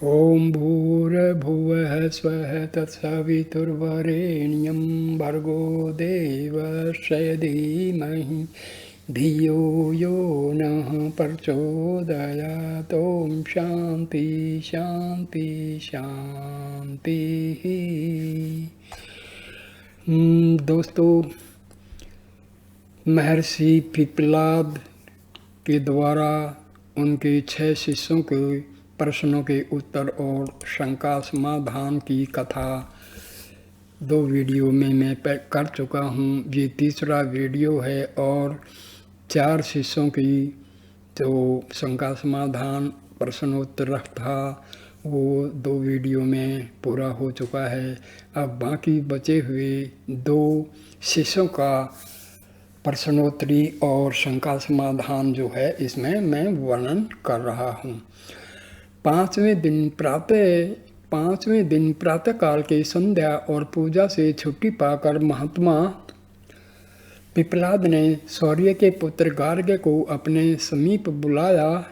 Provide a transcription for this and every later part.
ॐ भूर्भुवः स्वः तत्सवितुर्वरेण्यं भर्गो देवस्य धीमहि धियो यो नः प्रचोदयात्। ॐ शान्ति शान्ति शान्तिः। दोस्तों, महर्षि पिप्पलाद के द्वारा उनके 6 शिष्यों के प्रश्नों के उत्तर और शंका समाधान की कथा 2 वीडियो में मैं कर चुका हूँ। ये तीसरा वीडियो है और 4 शिष्यों की जो शंका समाधान प्रश्नोत्तर था वो 2 वीडियो में पूरा हो चुका है। अब बाकी बचे हुए 2 शिष्यों का प्रश्नोत्तरी और शंका समाधान जो है इसमें मैं वर्णन कर रहा हूँ। 5वें दिन प्रातः काल के संध्या और पूजा से छुट्टी पाकर महात्मा पिप्पलाद ने शौर्य के पुत्र गार्ग्य को अपने समीप बुलाया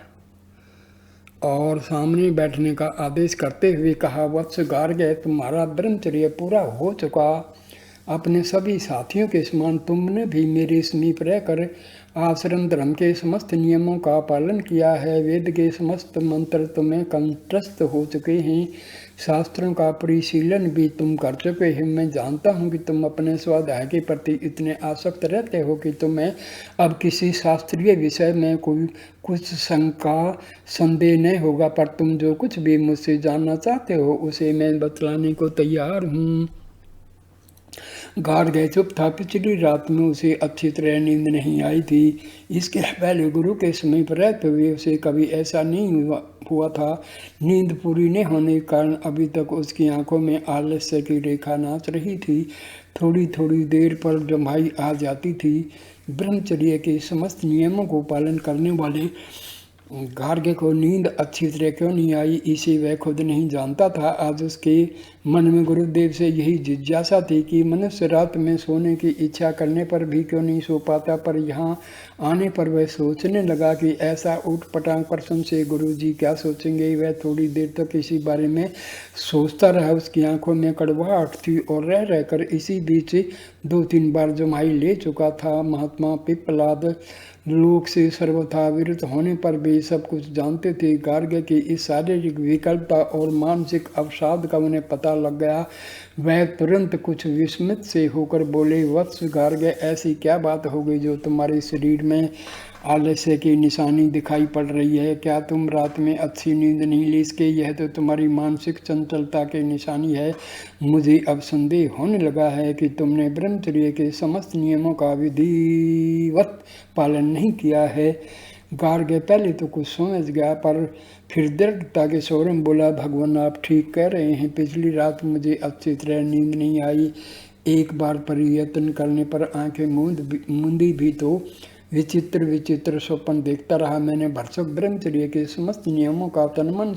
और सामने बैठने का आदेश करते हुए कहा, वत्स गार्ग्य, तुम्हारा ब्रह्मचर्य पूरा हो चुका। अपने सभी साथियों के समान तुमने भी मेरे समीप रहकर आश्रम धर्म के समस्त नियमों का पालन किया है। वेद के समस्त मंत्र तुम्हें कंठस्थ हो चुके हैं। शास्त्रों का परिशीलन भी तुम कर चुके हैं। मैं जानता हूँ कि तुम अपने स्वाध्याय के प्रति इतने आसक्त रहते हो कि तुम्हें अब किसी शास्त्रीय विषय में कोई कुछ शंका संदेह नहीं होगा, पर तुम जो कुछ भी मुझसे जानना चाहते हो उसे मैं बतलाने को तैयार हूँ। गार्ग्य चुप था। पिछली रात में उसे अच्छी तरह नींद नहीं आई थी। इसके पहले गुरु के समीप रहते हुए उसे कभी ऐसा नहीं हुआ था। नींद पूरी नहीं होने के कारण अभी तक उसकी आंखों में आलस्य की रेखा नाच रही थी। थोड़ी थोड़ी देर पर जम्हाई आ जाती थी। ब्रह्मचर्य के समस्त नियमों को पालन करने वाले गार्ग्य को नींद अच्छी तरह क्यों नहीं आई, इसे वह खुद नहीं जानता था। आज उसके मन में गुरुदेव से यही जिज्ञासा थी कि मनुष्य रात में सोने की इच्छा करने पर भी क्यों नहीं सो पाता। पर यहाँ आने पर वह सोचने लगा कि ऐसा ऊट-पटांग प्रश्न से गुरुजी क्या सोचेंगे। वह थोड़ी देर तक इसी बारे में सोचता रहा। उसकी आंखों में कड़वाहट थी और रह रहकर इसी बीच 2-3 बार जमाई ले चुका था। महात्मा पिप्पलाद लोक से सर्वथा विरत होने पर भी सब कुछ जानते थे। गार्ग्य की इस शारीरिक विकल्पता और मानसिक अवसाद का उन्हें पता लग गया। वह तुरंत कुछ विस्मित से होकर बोले, वत्स गार्ग्य, ऐसी क्या बात हो गई जो तुम्हारे शरीर में आलस्य की निशानी दिखाई पड़ रही है? क्या तुम रात में अच्छी नींद नहीं ले सके? यह तो तुम्हारी मानसिक चंचलता की निशानी है। मुझे अब संदेह होने लगा है कि तुमने ब्रह्मचर्य के समस्त नियमों का विधिवत पालन नहीं किया है। गार्ग्य पहले तो कुछ समझ गया, पर फिर दृढ़ता के स्वर में बोला, भगवान आप ठीक कह रहे हैं। पिछली रात मुझे अच्छी तरह नींद नहीं आई। एक बार प्रयत्न करने पर आंखें मूंदी भी तो विचित्र विचित्र स्वप्न देखता रहा। मैंने भरसक ब्रह्मचर्य के समस्त नियमों का तन-मन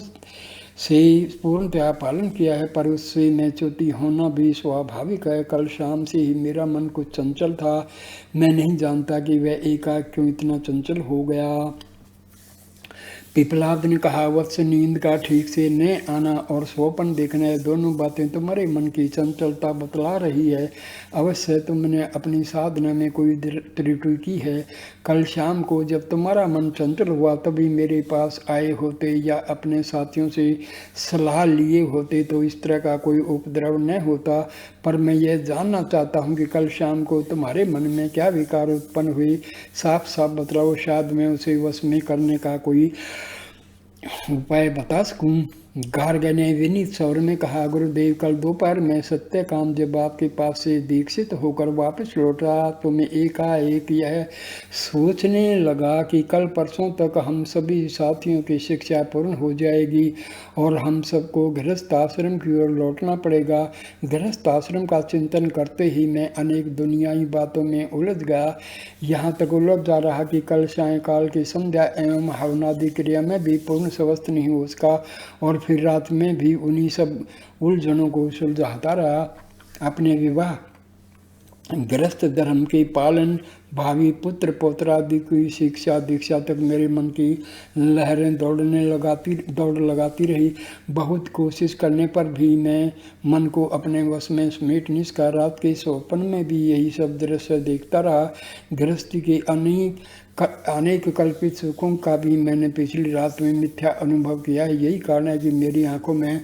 से पूर्णतया पालन किया है, पर उससे मैं च्युति होना भी स्वाभाविक है। कल शाम से ही मेरा मन कुछ चंचल था। मैं नहीं जानता कि वह एकाएक क्यों इतना चंचल हो गया। पिप्पलाद ने कहा, वत्स, नींद का ठीक से न आना और स्वप्न देखना, ये दोनों बातें तुम्हारे मन की चंचलता बतला रही है। अवश्य तुमने अपनी साधना में कोई त्रुटि की है। कल शाम को जब तुम्हारा मन चंचल हुआ तभी मेरे पास आए होते या अपने साथियों से सलाह लिए होते तो इस तरह का कोई उपद्रव न होता। पर मैं यह जानना चाहता हूँ कि कल शाम को तुम्हारे मन में क्या विकार उत्पन्न हुए। साफ साफ बतलाओ, शायद मैं उसे वश में करने का कोई उपाय बता सकूं। गार्ग्य ने विनीत स्वर में कहा, गुरुदेव, कल दोपहर में सत्यकाम जब आपके पास से दीक्षित होकर वापस लौटा तो मैं एकाएक यह सोचने लगा कि कल परसों तक हम सभी साथियों की शिक्षा पूर्ण हो जाएगी और हम सबको गृहस्थ आश्रम की ओर लौटना पड़ेगा। गृहस्थ आश्रम का चिंतन करते ही मैं अनेक दुनियाई बातों में उलझ गया। यहाँ तक उलझ जा रहा कि कल सायंकाल की संध्या एवं हवनादि क्रिया में भी पूर्ण स्वस्थ नहीं हो सका और फिर रात में भी उन्हीं सब उलझनों को सुलझाता रहा। अपने विवाह गृहस्थ धर्म के पालन, भावी पुत्र पौत्रादि की शिक्षा दीक्षा तक मेरे मन की लहरें दौड़ लगाती रही। बहुत कोशिश करने पर भी मैं मन को अपने वश में समेट नहीं सका। रात के स्वप्न में भी यही सब दृश्य देखता रहा। गृहस्थी के अनेक कल्पित सुखों का भी मैंने पिछली रात में मिथ्या अनुभव किया है। यही कारण है कि मेरी आंखों में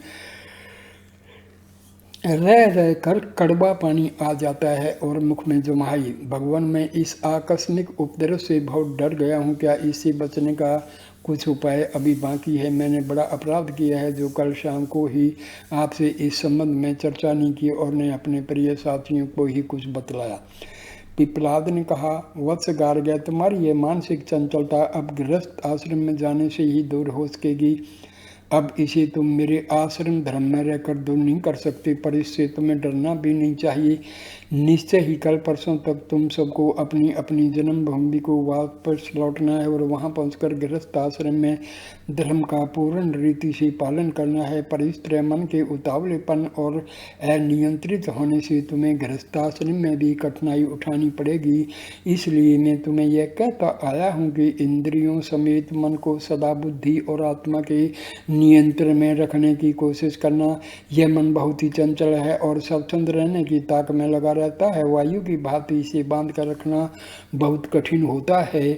रह कर कड़वा पानी आ जाता है और मुख में जुम्हाई। भगवान, मैं इस आकस्मिक उपद्रव से बहुत डर गया हूँ। क्या इससे बचने का कुछ उपाय अभी बाकी है? मैंने बड़ा अपराध किया है जो कल शाम को ही आपसे इस संबंध में चर्चा नहीं की और ने अपने प्रिय साथियों को ही कुछ बतलाया। पिपलाद ने कहा, वत्स गार्ग्य, तुम्हारी ये मानसिक चंचलता अब गृहस्थ आश्रम में जाने से ही दूर हो सकेगी। अब इसे तुम मेरे आश्रम धर्म में रहकर दूर नहीं कर सकते, पर इससे तुम्हें डरना भी नहीं चाहिए। निश्चय ही कल परसों तक तुम सबको अपनी अपनी जन्मभूमि को वापस लौटना है और वहां पहुंचकर गृहस्थ आश्रम में धर्म का पूर्ण रीति से पालन करना है। पर इस तरह मन के उतावलेपन और अनियंत्रित होने से तुम्हें गृहस्थाश्रम में भी कठिनाई उठानी पड़ेगी। इसलिए मैं तुम्हें यह कहता आया हूँ कि इंद्रियों समेत मन को सदा बुद्धि और आत्मा के नियंत्रण में रखने की कोशिश करना। यह मन बहुत ही चंचल है और स्वतंत्र रहने की ताक में लगा रहता है। वायु की भांति इसे बांध कर रखना बहुत कठिन होता है।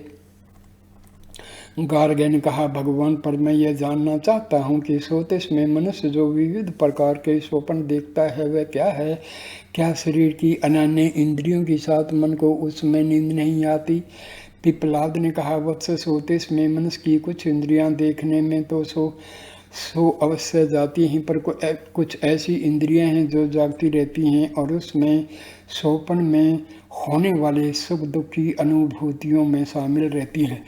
गार्ग्य ने कहा, भगवान, पर मैं यह जानना चाहता हूँ कि सोते में मनुष्य जो विविध प्रकार के स्वप्न देखता है वह क्या है? क्या शरीर की अनन्य इंद्रियों के साथ मन को उसमें नींद नहीं आती? पिपलाद ने कहा, वत्स, सोते में मनुष्य की कुछ इंद्रियां देखने में तो सो अवश्य जाती हैं, पर कुछ ऐसी इंद्रियां हैं जो जागती रहती हैं और उसमें स्वप्न में होने वाले सुख दुख की अनुभूतियों में शामिल रहती हैं।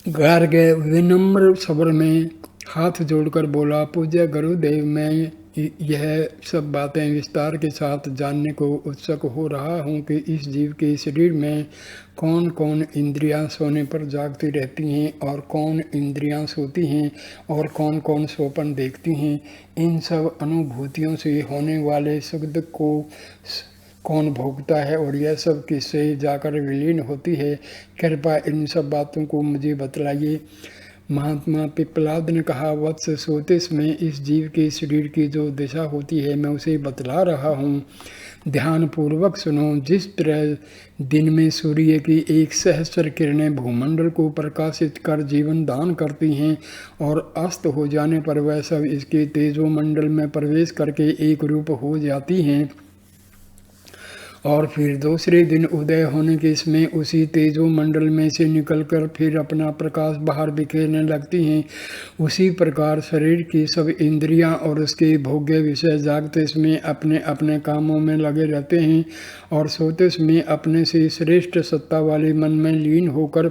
गार्ग्य विनम्र स्वर में हाथ जोड़कर बोला, पूज्य गुरुदेव, मैं यह सब बातें विस्तार के साथ जानने को उत्सुक हो रहा हूँ कि इस जीव के शरीर में कौन कौन इंद्रियां सोने पर जागती रहती हैं और कौन इंद्रियां सोती हैं और कौन कौन स्वप्न देखती हैं। इन सब अनुभूतियों से होने वाले सुख दुख को कौन भोगता है और यह सब किससे जाकर विलीन होती है? कृपया इन सब बातों को मुझे बतलाइए। महात्मा पिपलाद ने कहा, वत्स, सोते में इस जीव के शरीर की जो दिशा होती है मैं उसे बतला रहा हूँ। ध्यान पूर्वक सुनो। जिस तरह दिन में सूर्य की 1,000 किरणें भूमंडल को प्रकाशित कर जीवन दान करती हैं और अस्त हो जाने पर वह सब इसके तेजोमंडल में प्रवेश करके एक रूप हो जाती हैं और फिर दूसरे दिन उदय होने के समय उसी तेजोमंडल में से निकलकर फिर अपना प्रकाश बाहर बिखेरने लगती हैं, उसी प्रकार शरीर की सब इंद्रियां और उसके भोग्य विषय जागते समय अपने अपने कामों में लगे रहते हैं और सोते समय अपने से श्रेष्ठ सत्ता वाले मन में लीन होकर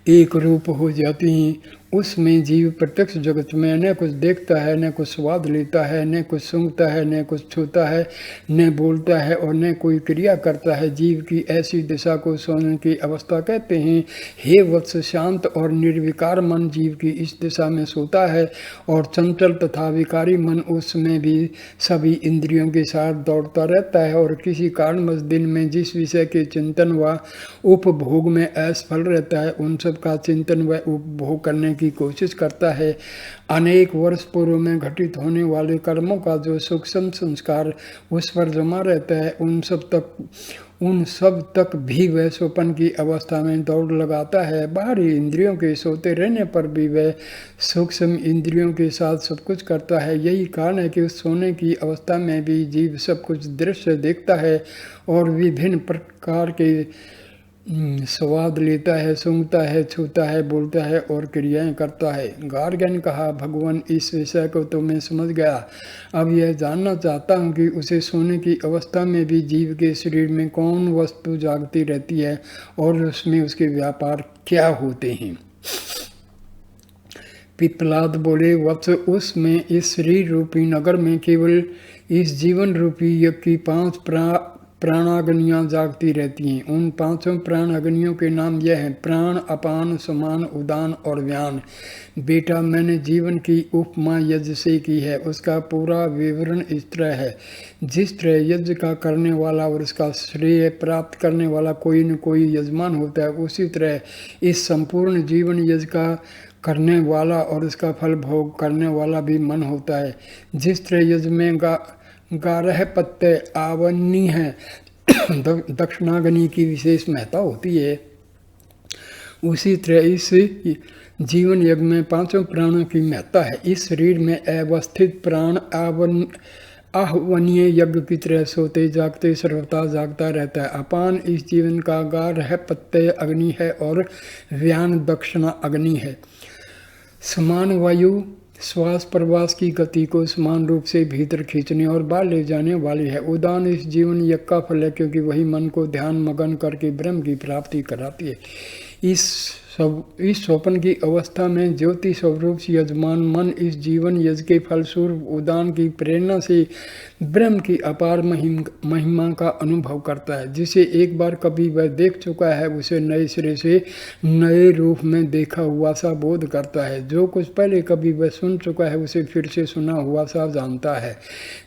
एक रूप हो जाती हैं। उसमें जीव प्रत्यक्ष जगत में न कुछ देखता है, न कुछ स्वाद लेता है, न कुछ सूंघता है, न कुछ छूता है, न बोलता है और न कोई क्रिया करता है। जीव की ऐसी दिशा को सोने की अवस्था कहते हैं। हे वत्स, शांत और निर्विकार मन जीव की इस दिशा में सोता है और चंचल तथा विकारी मन उसमें भी सभी इंद्रियों के साथ दौड़ता रहता है और किसी कारणवश दिन में जिस विषय के चिंतन व उपभोग में असफल रहता है उन सब का चिंतन व उपभोग करने की कोशिश करता है। अनेक वर्ष पूर्व में घटित होने वाले कर्मों का जो सूक्ष्म संस्कार उस पर जमा रहता है उन सब तक भी वह स्वप्न की अवस्था में दौड़ लगाता है। बाहरी इंद्रियों के सोते रहने पर भी वह सूक्ष्म इंद्रियों के साथ सब कुछ करता है। यही कारण है कि उस सोने की अवस्था में भी जीव सब कुछ दृश्य देखता है और विभिन्न प्रकार के स्वाद लेता है, सूंघता है, छूता है, बोलता है और क्रियाएं करता है। गार्ग्य ने कहा, भगवान, इस विषय को तो मैं समझ गया। अब यह जानना चाहता हूँ कि उसे सोने की अवस्था में भी जीव के शरीर में कौन वस्तु जागती रहती है और उसमें उसके व्यापार क्या होते हैं। पिपलाद बोले, वत्स, उसमें इस शरीर रूपी नगर में केवल इस जीवन रूपी यज्ञ की 5 प्राणाग्नियाँ जागती रहती हैं। उन पांचों प्राण अग्नियों के नाम यह हैं: प्राण, अपान, समान, उदान और व्यान। बेटा, मैंने जीवन की उपमा यज्ञ से की है। उसका पूरा विवरण इस तरह है: जिस तरह यज्ञ का करने वाला और उसका श्रेय प्राप्त करने वाला कोई न कोई यजमान होता है, उसी तरह इस संपूर्ण जीवन यज्ञ का करने वाला और उसका फल भोग करने वाला भी मन होता है। जिस तरह यज्ञ में 11 पत्ते आवनी है, दक्षिणाग्नि की विशेष महत्ता होती है, उसी तरह इस जीवन यज्ञ में पांचों प्राणों की महत्ता है। इस शरीर में अवस्थित प्राण आहवनीय यज्ञ की तरह सोते जागते सर्वथा जागता रहता है। अपान इस जीवन का 11 पत्ते अग्नि है और व्यान दक्षिणा अग्नि है। समान वायु श्वास प्रवास की गति को समान रूप से भीतर खींचने और बाहर ले जाने वाली है। उदान इस जीवन यज्ञ का फल है, क्योंकि वही मन को ध्यान मगन करके ब्रह्म की प्राप्ति कराती है। इस स्वप्न की अवस्था में ज्योति स्वरूप यजमान मन इस जीवन यज्ञ के फलस्वरूप उदान की प्रेरणा से ब्रह्म की अपार महिमा का अनुभव करता है। जिसे एक बार कभी वह देख चुका है, उसे नए सिरे से नए रूप में देखा हुआ सा बोध करता है। जो कुछ पहले कभी वह सुन चुका है, उसे फिर से सुना हुआ सा जानता है।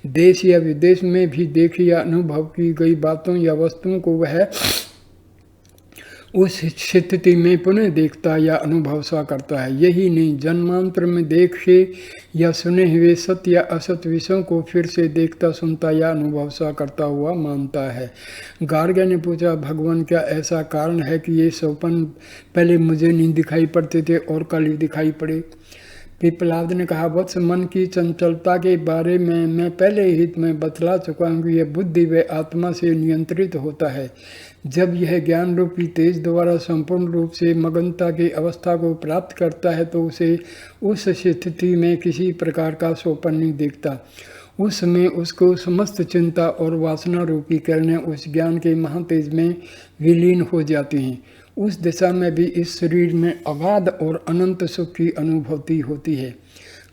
देश या विदेश में भी देखी या अनुभव की गई बातों या वस्तुओं को वह उस स्थिति में पुनः देखता या अनुभव सा करता है। यही नहीं, जन्मांतर में देखे या सुने हुए सत्य या असत विषयों को फिर से देखता, सुनता या अनुभव सा करता हुआ मानता है। गार्ग्य ने पूछा, भगवान, क्या ऐसा कारण है कि ये स्वप्न पहले मुझे नहीं दिखाई पड़ते थे और कल ही दिखाई पड़े? पिपलाद ने कहा, वत्स, मन की चंचलता के बारे में मैं पहले ही में बतला चुका हूँ कि यह बुद्धि व आत्मा से नियंत्रित होता है। जब यह ज्ञान रूपी तेज द्वारा संपूर्ण रूप से मगनता की अवस्था को प्राप्त करता है, तो उसे उस स्थिति में किसी प्रकार का स्वप्न नहीं दिखता। उस समय उसको समस्त चिंता और वासना रूपी किरणें उस ज्ञान के महातेज में विलीन हो जाती हैं। उस दिशा में भी इस शरीर में अगाध और अनंत सुख की अनुभूति होती है।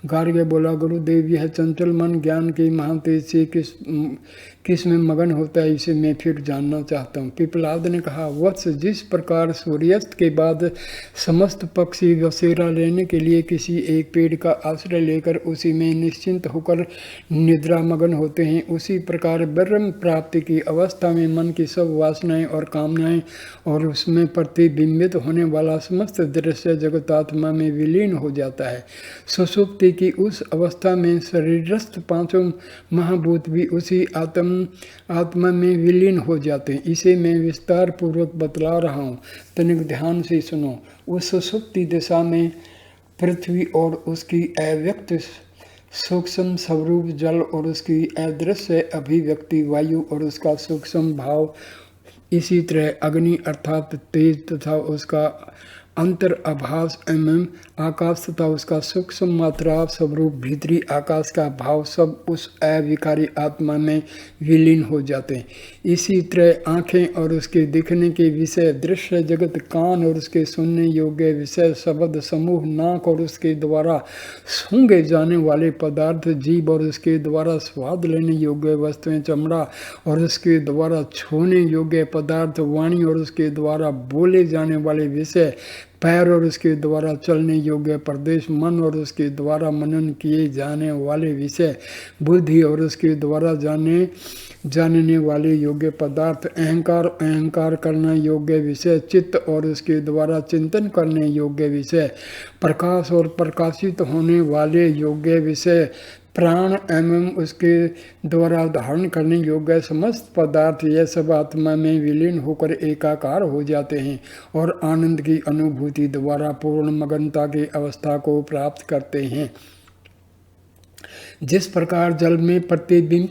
गार्ग्य बोला, गुरुदेव, यह चंचल मन ज्ञान के महातेज से किस में मगन होता है, इसे मैं फिर जानना चाहता हूँ। पिपलाद ने कहा, वत्स, जिस प्रकार सूर्यास्त के बाद समस्त पक्षी बसेरा लेने के लिए किसी एक पेड़ का आश्रय लेकर उसी में निश्चिंत होकर निद्रा मगन होते हैं, उसी प्रकार ब्रह्म प्राप्ति की अवस्था में मन की सब वासनाएं और कामनाएं और उसमें प्रतिबिंबित होने वाला समस्त दृश्य जगत आत्मा में विलीन हो जाता है। सुषुप्ति की उस अवस्था में शरीरस्थ पांचों महाभूत भी उसी आत्मा में विलीन हो जाते हैं। इसे मैं विस्तार पूर्वक बतला रहा हूँ, तनिक ध्यान से सुनो। उस सुषुप्ति दिशा में पृथ्वी और उसकी अव्यक्त सूक्ष्म स्वरूप जल और उसकी अदृश्य अभिव्यक्ति वायु और उसका सूक्ष्म भाव, इसी तरह अग्नि अर्थात तेज तथा उसका अंतर आभास एवं आकाश तथा उसका सूक्ष्म मात्रा स्वरूप भीतरी आकाश का भाव सब उस अविकारी आत्मा में विलीन हो जाते हैं। इसी तरह आँखें और उसके दिखने के विषय दृश्य जगत, कान और उसके सुनने योग्य विषय शब्द समूह, नाक और उसके द्वारा सूंघे जाने वाले पदार्थ, जीभ और उसके द्वारा स्वाद लेने योग्य वस्तुएं, चमड़ा और उसके द्वारा छूने योग्य पदार्थ, वाणी और उसके द्वारा बोले जाने वाले विषय, पैर और उसके द्वारा चलने योग्य प्रदेश, मन और उसके द्वारा मनन किए जाने वाले विषय, बुद्धि और उसके द्वारा जानने वाले योग्य पदार्थ, अहंकार करना योग्य विषय, चित्त और उसके द्वारा चिंतन करने योग्य विषय, प्रकाश और प्रकाशित होने वाले योग्य विषय, प्राण एवं उसके द्वारा धारण करने योग्य समस्त पदार्थ, यह सब आत्मा में विलीन होकर एकाकार हो जाते हैं और आनंद की अनुभूति द्वारा पूर्ण मगनता की अवस्था को प्राप्त करते हैं। जिस प्रकार जल में प्रतिबिंब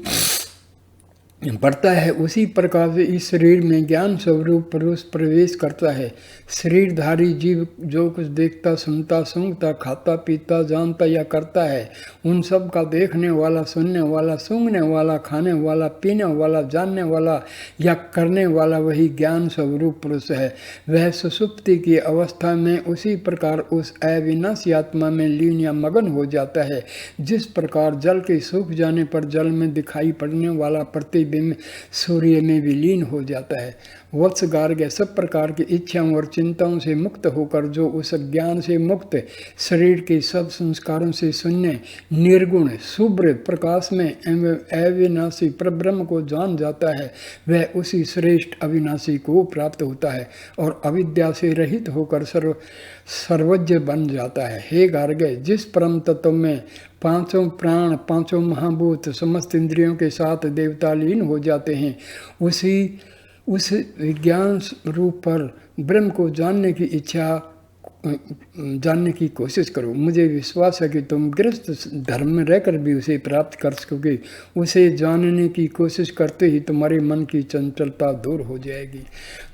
बढ़ता है, उसी प्रकार से इस शरीर में ज्ञान स्वरूप पुरुष प्रवेश करता है। शरीरधारी जीव जो कुछ देखता, सुनता, सूंघता, खाता, पीता, जानता या करता है, उन सब का देखने वाला, सुनने वाला, सूंघने वाला, खाने वाला, पीने वाला, जानने वाला या करने वाला वही ज्ञान स्वरूप पुरुष है। वह सुषुप्ति की अवस्था में उसी प्रकार उस अविनाशी आत्मा में लीन या मगन हो जाता है। जिस प्रकार जल के सूख जाने पर जल में दिखाई पड़ने वाला प्रतिबिंब सूर्य में विलीन हो जाता है। वत्स गार्ग्य, सब प्रकार की इच्छाओं और चिंताओं से मुक्त होकर जो उस ज्ञान से मुक्त शरीर के सब संस्कारों से शून्य निर्गुण शुभ्र प्रकाश में अविनाशी परब्रह्म को जान जाता है, वह उसी श्रेष्ठ अविनाशी को प्राप्त होता है और अविद्या से रहित होकर सर्वज्ञ बन जाता है। हे गार्ग्य, जिस परम तत्व में पांचों प्राण, पांचों महाभूत, समस्त इंद्रियों के साथ देवता लीन हो जाते हैं, उस विज्ञान रूप पर ब्रह्म को जानने की कोशिश करो। मुझे विश्वास है कि तुम गृहस्थ धर्म में रहकर भी उसे प्राप्त कर सकोगे। उसे जानने की कोशिश करते ही तुम्हारे मन की चंचलता दूर हो जाएगी।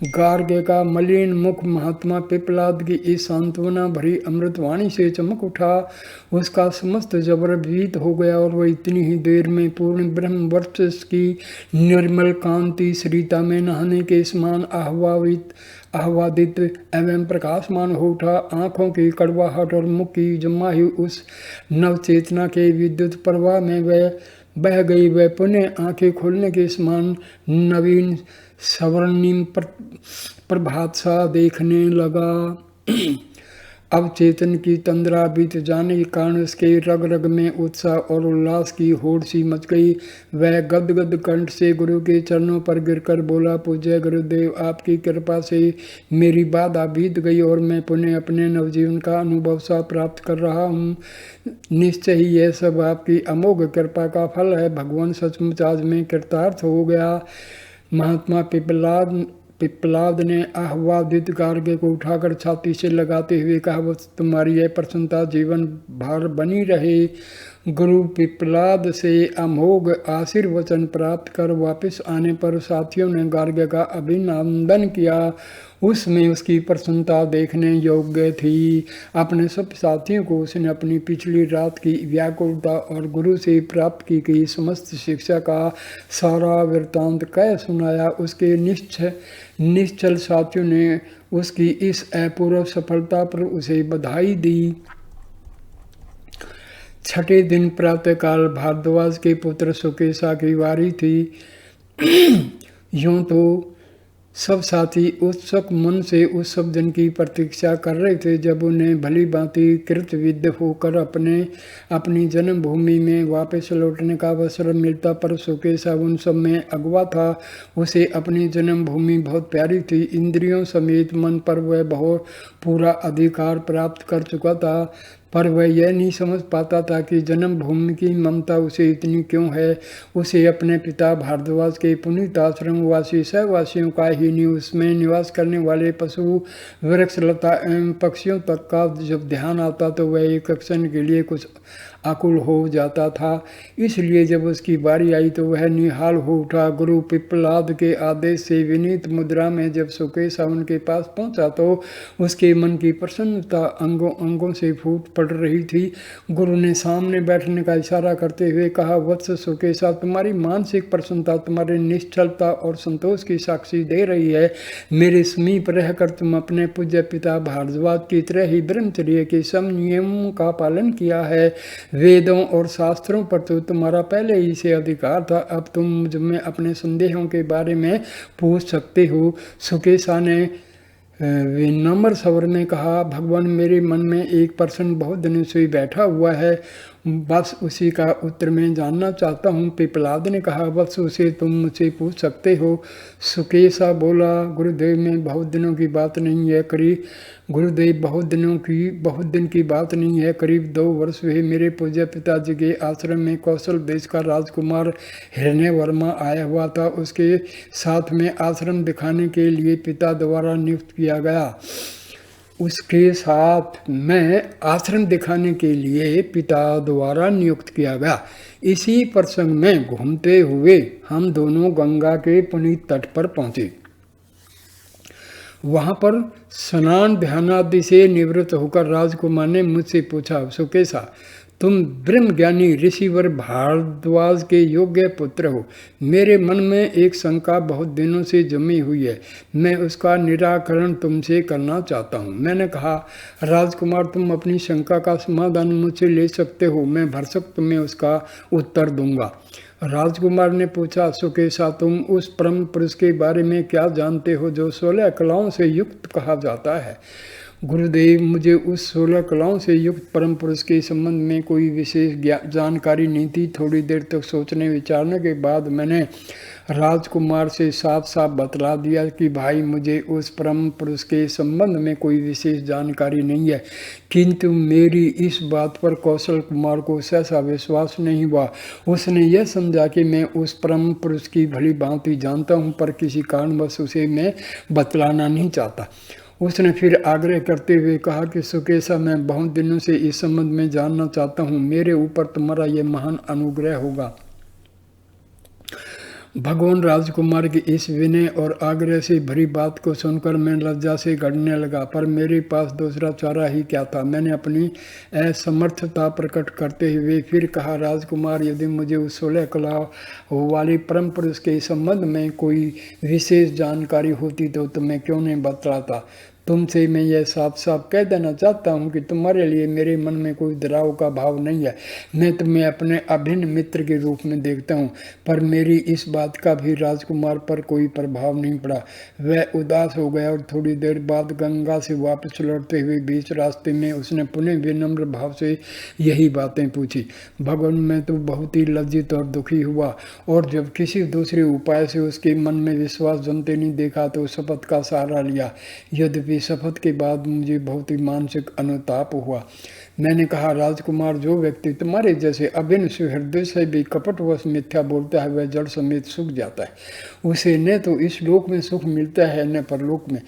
गार्ग्य का मलिन मुख महात्मा पिप्पलाद की इस सांत्वना भरी अमृतवाणी से चमक उठा। उसका समस्त जबर भीत हो गया और वह इतनी ही देर में पूर्ण ब्रह्म वर्चस्व की निर्मल कांति श्रीता में नहाने के समान आह्वादित एवं प्रकाशमान हो उठा। आँखों की कड़वाहट और मुख की जमा हुई उस नवचेतना के विद्युत प्रवाह में वह बह गई। वह पुनः आंखें खोलने के समान नवीन स्वर्णिम प्रभात सा देखने लगा। अब चेतन की तंद्रा बीत जाने के कारण उसके रग रग में उत्साह और उल्लास की होड़ सी मच गई। वह गदगद कंठ से गुरु के चरणों पर गिरकर बोला, पूज्य गुरुदेव, आपकी कृपा से मेरी बाधा बीत गई और मैं पुनः अपने नवजीवन का अनुभव सा प्राप्त कर रहा हूँ। निश्चय ही यह सब आपकी अमोघ कृपा का फल है। भगवान सचमुच आज मैं कृतार्थ हो गया। महात्मा पिप्पलाद ने आह्वादित गार्ग्य को उठाकर छाती से लगाते हुए कहा, वो तुम्हारी यह प्रसन्नता जीवन भर बनी रहे। गुरु पिप्पलाद से अमोघ आशीर्वचन प्राप्त कर वापस आने पर साथियों ने गार्ग्य का अभिनंदन किया। उसमें उसकी प्रसन्नता देखने योग्य थी। अपने सब साथियों को उसने अपनी पिछली रात की व्याकुलता और गुरु से प्राप्त की गई समस्त शिक्षा का सारा वृत्तांत कह सुनाया। उसके निश्चल साथियों ने उसकी इस अपूर्व सफलता पर उसे बधाई दी। छठे दिन प्रातःकाल भारद्वाज के पुत्र सुकेशा की वारी थी। यूं तो सब साथी उत्सुक मन से उस सब दिन की प्रतीक्षा कर रहे थे जब उन्हें भली भांति कृतविद्य होकर अपनी जन्मभूमि में वापस लौटने का अवसर मिलता, पर सुकेशा उन सब में अगवा था। उसे अपनी जन्मभूमि बहुत प्यारी थी। इंद्रियों समेत मन पर वह बहुत पूरा अधिकार प्राप्त कर चुका था, पर वह यह नहीं समझ पाता था कि जन्मभूमि की ममता उसे इतनी क्यों है। उसे अपने पिता भारद्वाज के पुनीत आश्रमवासी सहवासियों का ही नहीं, उसमें निवास करने वाले पशु, वृक्ष, लता एवं पक्षियों तक का जब ध्यान आता तो वह एक क्षण के लिए कुछ आकुल हो जाता था। इसलिए जब उसकी बारी आई तो वह निहाल हो उठा। गुरु पिप्पलाद के आदेश से विनीत मुद्रा में जब सुकेशा उनके पास पहुंचा तो उसके मन की प्रसन्नता अंगों अंगों से फूट पड़ रही थी। गुरु ने सामने बैठने का इशारा करते हुए कहा, वत्स सुकेशा, तुम्हारी मानसिक प्रसन्नता तुम्हारी निश्चलता और संतोष की साक्षी दे रही है। मेरे समीप रहकर तुम अपने पूज्य पिता भारद्वाज की तरह ही ब्रह्मचर्य के सब नियमों का पालन किया है। वेदों और शास्त्रों पर तो तुम्हारा पहले ही से अधिकार था। अब तुम मुझ में अपने संदेहों के बारे में पूछ सकते हो। सुकेशा ने विनम्र स्वर में कहा, भगवान, मेरे मन में एक प्रश्न बहुत दिनों से बैठा हुआ है, बस उसी का उत्तर मैं जानना चाहता हूँ। पिप्पलाद ने कहा, बस उसे तुम मुझसे पूछ सकते हो। सुकेशा बोला, गुरुदेव, में बहुत दिनों की बात नहीं है, बहुत दिन की बात नहीं है, करीब 2 वर्ष हुए मेरे पूज्य पिताजी के आश्रम में कौशल देश का राजकुमार हिरण्यवर्मा आया हुआ था। उसके साथ में आश्रम दिखाने के लिए पिता द्वारा नियुक्त किया गया। उसके साथ में आश्रम दिखाने के लिए पिता द्वारा नियुक्त किया गया। इसी प्रसंग में घूमते हुए हम दोनों गंगा के पुनीत तट पर पहुँचे। वहाँ पर स्नान ध्यानादि से निवृत्त होकर राजकुमार ने मुझसे पूछा, सुकेशा, तुम ब्रह्मज्ञानी ऋषिवर भारद्वाज के योग्य पुत्र हो। मेरे मन में एक शंका बहुत दिनों से जमी हुई है, मैं उसका निराकरण तुमसे करना चाहता हूँ। मैंने कहा, राजकुमार, तुम अपनी शंका का समाधान मुझसे ले सकते हो, मैं भरसक तुम्हें उसका उत्तर दूंगा। राजकुमार ने पूछा, सुकेशा, तुम उस परम पुरुष के बारे में क्या जानते हो जो 16 कलाओं से युक्त कहा जाता है? गुरुदेव, मुझे उस 16 कलाओं से युक्त परम पुरुष के संबंध में कोई विशेष जानकारी नहीं थी। थोड़ी देर तक सोचने विचारने के बाद मैंने राजकुमार से साफ साफ बतला दिया कि भाई, मुझे उस परम पुरुष के संबंध में कोई विशेष जानकारी नहीं है, किंतु मेरी इस बात पर कौशल कुमार को सहसा विश्वास नहीं हुआ। उसने यह समझा कि मैं उस परम पुरुष की भली भांति जानता हूँ, पर किसी कारणवश उसे मैं बतलाना नहीं चाहता। उसने फिर आग्रह करते हुए कहा कि सुकेशा, मैं बहुत दिनों से इस संबंध में जानना चाहता हूँ। मेरे ऊपर तुम्हारा यह महान अनुग्रह होगा। भगवान राजकुमार की इस विनय और आग्रह से भरी बात को सुनकर मैं लज्जा से गड़ने लगा, पर मेरे पास दूसरा चारा ही क्या था। मैंने अपनी असमर्थता प्रकट करते हुए फिर कहा, राजकुमार, यदि मुझे उस 16 कलाओं वाले परम पुरुष के संबंध में कोई विशेष जानकारी होती तो तुम्हें क्यों नहीं बतलाता। तुमसे मैं यह साफ साफ कह देना चाहता हूँ कि तुम्हारे लिए मेरे मन में कोई दराव का भाव नहीं है। मैं तुम्हें अपने अभिन्न मित्र के रूप में देखता हूँ। पर मेरी इस बात का भी राजकुमार पर कोई प्रभाव नहीं पड़ा। वह उदास हो गया और थोड़ी देर बाद गंगा से वापस लौटते हुए बीच रास्ते में उसने पुनः विनम्र भाव से यही बातें पूछी। भगवान, मैं तो बहुत ही लज्जित और दुखी हुआ, और जब किसी दूसरे उपाय से उसके मन में विश्वास जमते नहीं देखा तो शपथ का सहारा लिया। यद्यपि शपथ के बाद मुझे बहुत ही मानसिक अनुताप हुआ। मैंने कहा, राजकुमार, जो व्यक्ति तुम्हारे जैसे अभिन्न सुहृदय से भी कपटवश मिथ्या बोलता है, वह जड़ समेत सूख जाता है। उसे न तो इस लोक में सुख मिलता है न परलोक में।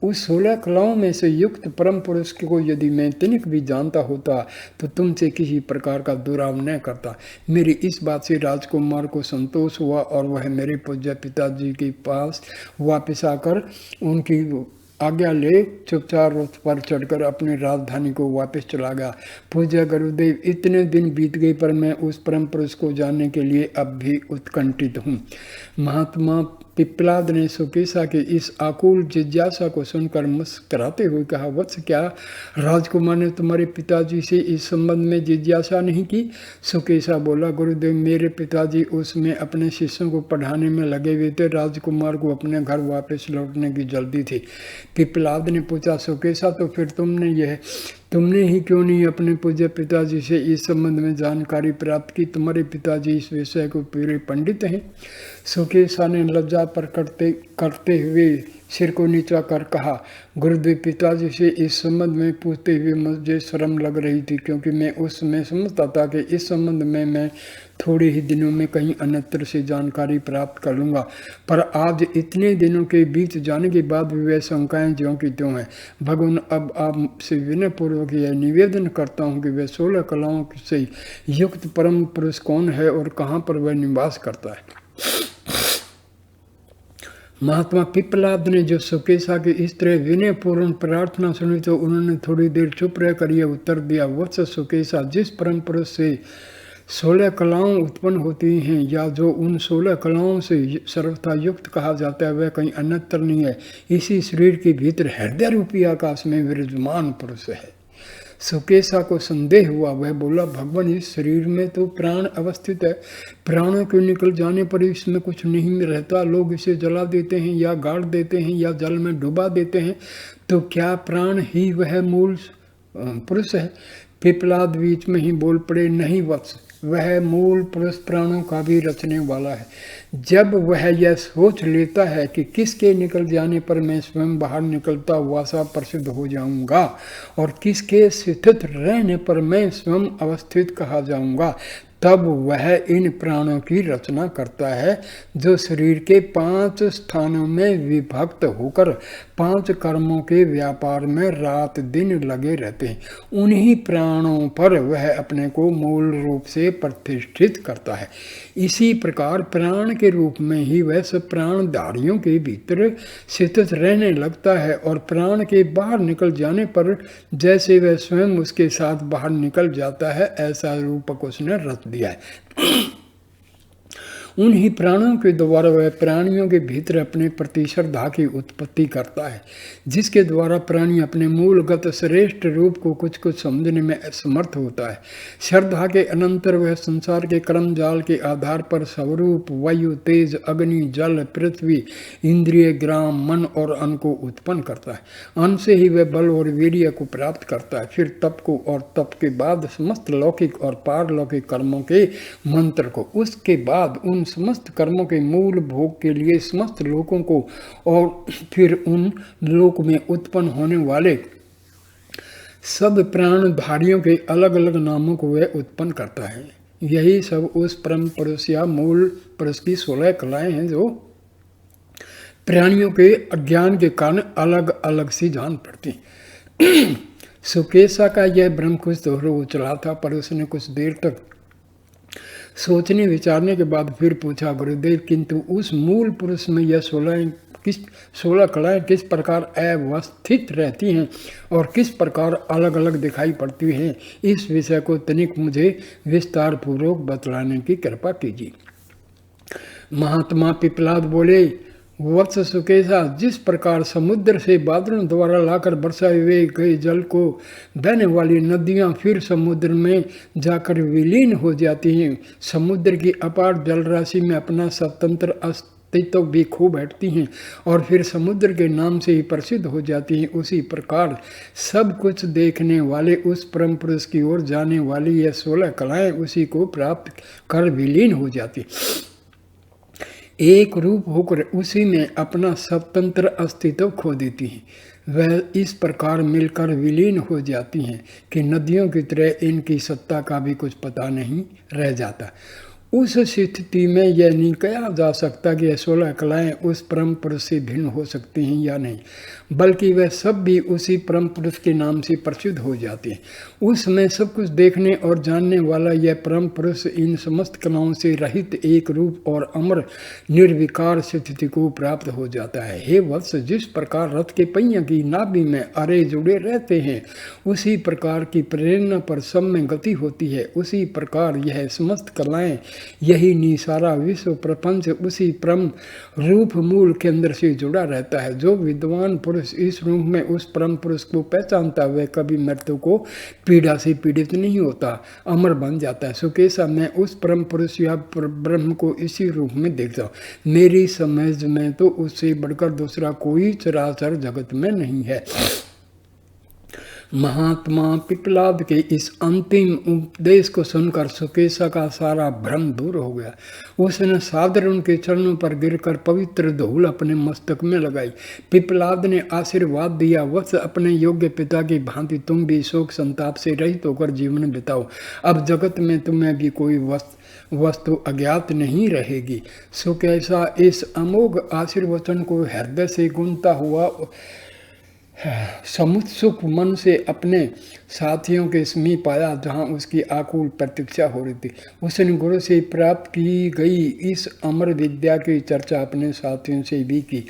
उस 16 कलाओं में से युक्त परम पुरुष को यदि मैं तनिक भी जानता होता तो तुमसे किसी प्रकार का दुराव न करता। मेरी इस बात से राजकुमार को संतोष हुआ और वह मेरे पूज्य पिताजी के पास वापस आकर उनकी आज्ञा ले चुपचाप रथ पर चढ़कर अपनी राजधानी को वापस चला गया। पूज्य गुरुदेव, इतने दिन बीत गए पर मैं उस परम पुरुष को जानने के लिए अब भी उत्कंठित हूँ। महात्मा पिप्पलाद ने सुकेशा के इस आकुल जिज्ञासा को सुनकर मुस्कुराते हुए कहा, वत्स, क्या राजकुमार ने तुम्हारे पिताजी से इस संबंध में जिज्ञासा नहीं की? सुकेशा बोला, गुरुदेव, मेरे पिताजी उसमें अपने शिष्यों को पढ़ाने में लगे हुए थे। राजकुमार को अपने घर वापस लौटने की जल्दी थी। पिप्पलाद ने पूछा, सुकेशा, तो फिर तुमने ही क्यों नहीं अपने पूज्य पिताजी से इस संबंध में जानकारी प्राप्त की? तुम्हारे पिताजी इस विषय को पूरे पंडित हैं। सुकेशा ने लज्जा प्रकट करते हुए सिर को नीचा कर कहा, गुरुदेव, पिताजी से इस संबंध में पूछते हुए मुझे शर्म लग रही थी, क्योंकि मैं उस समय समझता था कि इस संबंध में मैं थोड़े ही दिनों में कहीं अन्यत्र से जानकारी प्राप्त कर लूँगा। पर आज इतने दिनों के बीत जाने के बाद भी वह शंकाएँ ज्यों की त्यों हैं। भगवान, अब आपसे विनयपूर्वक यह निवेदन करता हूँ कि वह 16 कलाओं से युक्त परम पुरुष कौन है और कहाँ पर वह निवास करता है। महात्मा पिप्पलाद ने जो सुकेशा की इस तरह विनयपूर्ण प्रार्थना सुनी तो उन्होंने थोड़ी देर चुप रहकर यह उत्तर दिया, वत्स सुकेशा, जिस परम पुरुष से 16 कलाओं उत्पन्न होती हैं या जो उन 16 कलाओं से सर्वथा युक्त कहा जाता है, वह कहीं अन्यत्र नहीं है। इसी शरीर के भीतर हृदय रूपी आकाश में विराजमान पुरुष है। सुकेशा को संदेह हुआ। वह बोला, भगवान, इस शरीर में तो प्राण अवस्थित है। प्राणों के निकल जाने पर इसमें कुछ नहीं रहता। लोग इसे जला देते हैं या गाड़ देते हैं या जल में डुबा देते हैं, तो क्या प्राण ही वह मूल पुरुष है? पिप्पलाद बीच में ही बोल पड़े, नहीं वत्स, वह मूल पुरुष प्राणों का भी रचने वाला है। जब वह यह सोच लेता है कि किसके निकल जाने पर मैं स्वयं बाहर निकलता हुआ सा प्रसिद्ध हो जाऊंगा और किसके स्थित रहने पर मैं स्वयं अवस्थित कहा जाऊंगा, तब वह इन प्राणों की रचना करता है, जो शरीर के 5 स्थानों में विभक्त होकर 5 कर्मों के व्यापार में रात दिन लगे रहते हैं। उन्हीं प्राणों पर वह अपने को मूल रूप से प्रतिष्ठित करता है। इसी प्रकार प्राण के रूप में ही वह सब प्राणधारियों के भीतर स्थित रहने लगता है और प्राण के बाहर निकल जाने पर जैसे वह स्वयं उसके साथ बाहर निकल जाता है, ऐसा रूपक उसने रच दिया है। उन्हीं प्राणों के द्वारा वह प्राणियों के भीतर अपने प्रति श्रद्धा की उत्पत्ति करता है, जिसके द्वारा प्राणी अपने मूलगत श्रेष्ठ रूप को कुछ कुछ समझने में असमर्थ होता है। श्रद्धा के अनंतर वह संसार के कर्म जाल के आधार पर स्वरूप वायु, तेज, अग्नि, जल, पृथ्वी, इंद्रिय, ग्राम, मन और अन्न को उत्पन्न करता है। अन्न से ही वह बल और वीर्य को प्राप्त करता है, फिर तप को, और तप के बाद समस्त लौकिक और पारलौकिक कर्मों के मंत्र को, उसके बाद उन समस्त कर्मों के मूल भोग के लिए समस्त लोकों को, और फिर उन लोक में उत्पन्न होने वाले सब प्राणधारियों के अलग अलग नामों को वह उत्पन्न करता है। यही सब उस परम पुरुष या मूल पुरुष की 16 कलाएं हैं जो प्राणियों के अज्ञान के कारण अलग अलग सी जान पड़ती। सुकेशा का यह ब्रह्म कुछ दोहरो चला था, पर उसने कुछ देर तक सोचने विचारने के बाद फिर पूछा, गुरुदेव, किंतु उस मूल पुरुष में यह 16 कलाएं किस प्रकार अवस्थित रहती हैं और किस प्रकार अलग अलग दिखाई पड़ती हैं, इस विषय को तनिक मुझे विस्तार पूर्वक बतलाने की कृपा कीजिए। महात्मा पिपलाद बोले, वत्स सुकेशा, जिस प्रकार समुद्र से बादलों द्वारा लाकर बरसाए हुए गए जल को बहने वाली नदियां फिर समुद्र में जाकर विलीन हो जाती हैं, समुद्र की अपार जलराशि में अपना स्वतंत्र अस्तित्व भी खो बैठती हैं और फिर समुद्र के नाम से ही प्रसिद्ध हो जाती हैं, उसी प्रकार सब कुछ देखने वाले उस परम पुरुष की ओर जाने वाली यह 16 कलाएं उसी को प्राप्त कर विलीन हो जाती, एक रूप होकर उसी में अपना स्वतंत्र अस्तित्व खो देती हैं। वह इस प्रकार मिलकर विलीन हो जाती हैं कि नदियों की तरह इनकी सत्ता का भी कुछ पता नहीं रह जाता। उस स्थिति में यह नहीं कहा जा सकता कि यह 16 कलाएं उस परम पुरुष से भिन्न हो सकती हैं या नहीं, बल्कि वह सब भी उसी परम पुरुष के नाम से प्रसिद्ध हो जाते हैं। उस समय सब कुछ देखने और जानने वाला यह परम पुरुष इन समस्त कलाओं से रहित एक रूप और अमर निर्विकार स्थिति को प्राप्त हो जाता है। हे वत्स, जिस प्रकार रथ के पहिए की नाभि में अरे जुड़े रहते हैं, उसी प्रकार की प्रेरणा पर सब में गति होती है, उसी प्रकार यह समस्त कलाएं, यही निसारा विश्व प्रपंच उसी परम रूप मूल केंद्र से जुड़ा रहता है। जो विद्वान पुरुष इस रूप में उस परम पुरुष को पहचानता, वह कभी मृत्यु को पीड़ा से पीड़ित नहीं होता, अमर बन जाता है। सुकेशा, मैं उस परम पुरुष या ब्रह्म को इसी रूप में देखता हूँ। मेरी समझ में तो उससे बढ़कर दूसरा कोई चराचर जगत में नहीं है। महात्मा पिपलाद के इस अंतिम उपदेश को सुनकर सुकेशा का सारा भ्रम दूर हो गया। उसने सादर उनके चरणों पर गिरकर पवित्र धूल अपने मस्तक में लगाई। पिपलाद ने आशीर्वाद दिया, वत्स, अपने योग्य पिता की भांति तुम भी शोक संताप से रहित होकर जीवन बिताओ। अब जगत में तुम्हें भी कोई वस्तु अज्ञात नहीं रहेगी। सुकेशा इस अमोघ आशीर्वचन को हृदय से गूंजता हुआ समुत्सुक मन से अपने साथियों के समीप आया, जहाँ उसकी आकुल प्रतीक्षा हो रही थी। उसने गुरु से प्राप्त की गई इस अमर विद्या की चर्चा अपने साथियों से भी की।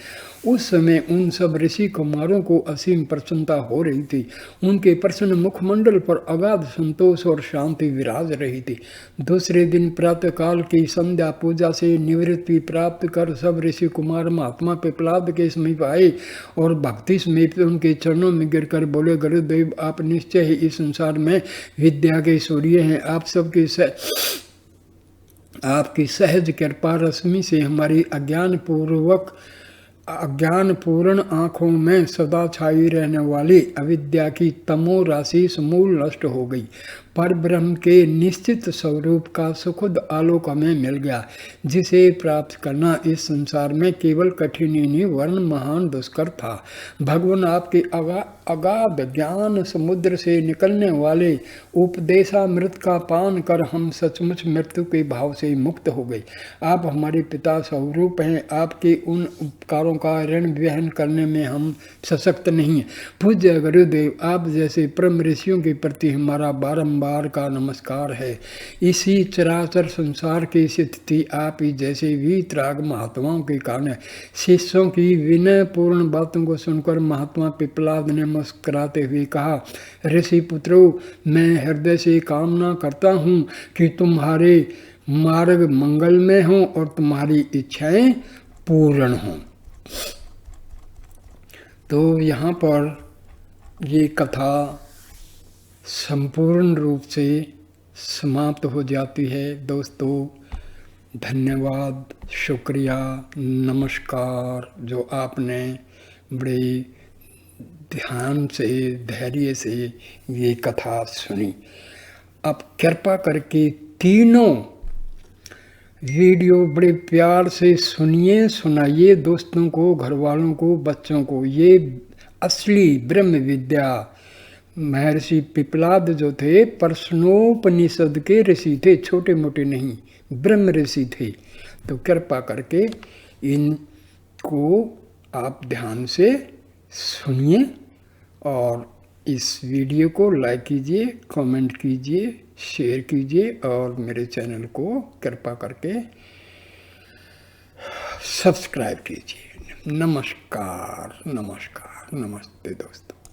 उस समय उन सब ऋषि कुमारों को असीम प्रसन्नता हो रही थी। उनके प्रसन्न मुखमंडल पर अगाध संतोष और शांति विराज रही थी। दूसरे दिन प्रातःकाल की संध्या पूजा से निवृत्ति प्राप्त कर सब ऋषि कुमार महात्मा पिपलाद के समीप आए और भक्ति समीप उनके चरणों में गिरकर बोले, गुरुदेव, आप निश्चय ही इस संसार में विद्या के सूर्य हैं। आप सबकी आपकी सहज कृपा रश्मि से हमारी अज्ञानपूर्ण आँखों में सदा छाई रहने वाली अविद्या की तमो राशि समूल नष्ट हो गई। पर ब्रह्म के निश्चित स्वरूप का सुखद आलोक हमें मिल गया, जिसे प्राप्त करना इस संसार में केवल कठिन ही नहीं वरन महान दुष्कर था। भगवान आपके अगाध ज्ञान समुद्र से निकलने वाले उपदेशामृत का पान कर हम सचमुच मृत्यु के भाव से मुक्त हो गए। आप हमारे पिता स्वरूप हैं। आपके उन उपकारों का ऋण वहन करने में हम सशक्त नहीं हैं। पूज्य गुरुदेव, आप जैसे परम ऋषियों के प्रति हमारा बारंबार का नमस्कार है। इसी चराचर संसार की स्थिति आप ही जैसे वीतराग महात्माओं के कारण है। शिष्यों की विनय पूर्ण बातों को सुनकर महात्मा पिपलाद ने मुस्कुराते हुए कहा, ऋषि पुत्रों, मैं हृदय से कामना करता हूँ कि तुम्हारे मार्ग मंगलमय हो और तुम्हारी इच्छाएं पूर्ण हों। तो यहाँ पर ये कथा संपूर्ण रूप से समाप्त हो जाती है। दोस्तों धन्यवाद, शुक्रिया, नमस्कार, जो आपने बड़े ध्यान से, धैर्य से ये कथा सुनी। अब कृपा करके तीनों वीडियो बड़े प्यार से सुनिए, सुनाइए दोस्तों को, घर वालों को, बच्चों को। ये असली ब्रह्म विद्या महर्षि पिपलाद जो थे प्रश्नोपनिषद के ऋषि थे, छोटे मोटे नहीं, ब्रह्म ऋषि थे। तो कृपा करके इनको आप ध्यान से सुनिए और इस वीडियो को लाइक कीजिए, कमेंट कीजिए, शेयर कीजिए और मेरे चैनल को कृपा करके सब्सक्राइब कीजिए। नमस्कार, नमस्कार, नमस्ते दोस्तों।